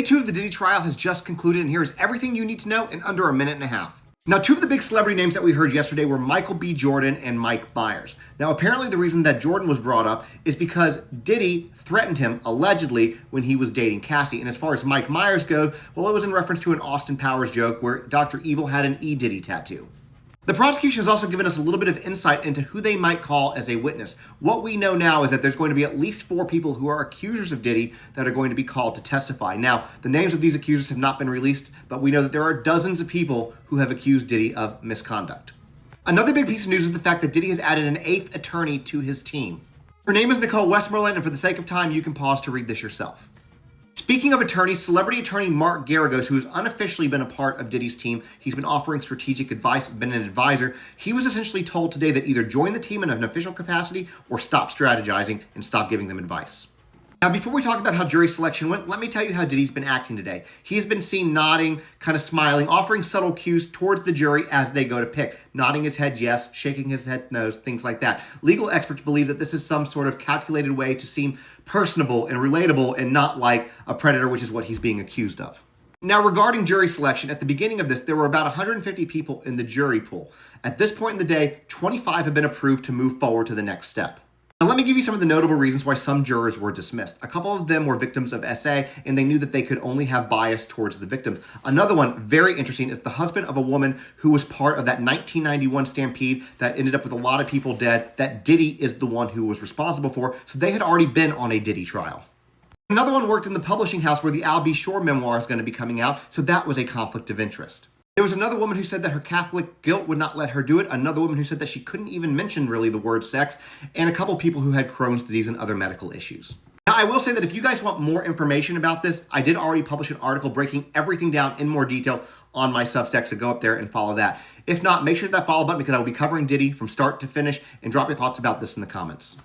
Day 2 of the Diddy trial has just concluded, and here is everything you need to know in under a minute and a half. Now, two of the big celebrity names that we heard yesterday were Michael B. Jordan and Mike Myers. Now, apparently the reason that Jordan was brought up is because Diddy threatened him, allegedly, when he was dating Cassie. And as far as Mike Myers goes, well, it was in reference to an Austin Powers joke where Dr. Evil had an E. Diddy tattoo. The prosecution has also given us a little bit of insight into who they might call as a witness. What we know now is that there's going to be at least 4 people who are accusers of Diddy that are going to be called to testify. Now, the names of these accusers have not been released, but we know that there are dozens of people who have accused Diddy of misconduct. Another big piece of news is the fact that Diddy has added an 8th attorney to his team. Her name is Nicole Westmoreland, and for the sake of time, you can pause to read this yourself. Speaking of attorneys, celebrity attorney Mark Garagos, who has unofficially been a part of Diddy's team, he's been offering strategic advice, been an advisor. He was essentially told today that either join the team in an official capacity or stop strategizing and stop giving them advice. Now, before we talk about how jury selection went, let me tell you how Diddy's been acting today. He has been seen nodding, kind of smiling, offering subtle cues towards the jury as they go to pick. Nodding his head yes, shaking his head no, things like that. Legal experts believe that this is some sort of calculated way to seem personable and relatable and not like a predator, which is what he's being accused of. Now, regarding jury selection, at the beginning of this, there were about 150 people in the jury pool. At this point in the day, 25 have been approved to move forward to the next step. Now, let me give you some of the notable reasons why some jurors were dismissed. A couple of them were victims of SA, and they knew that they could only have bias towards the victims. Another one, very interesting, is the husband of a woman who was part of that 1991 stampede that ended up with a lot of people dead, that Diddy is the one who was responsible for, so they had already been on a Diddy trial. Another one worked in the publishing house where the Al B. Shore memoir is going to be coming out, so that was a conflict of interest. There was another woman who said that her Catholic guilt would not let her do it. Another woman who said that she couldn't even mention really the word sex. And a couple people who had Crohn's disease and other medical issues. Now, I will say that if you guys want more information about this, I did already publish an article breaking everything down in more detail on my Substack, so go up there and follow that. If not, make sure to hit that follow button because I will be covering Diddy from start to finish, and drop your thoughts about this in the comments.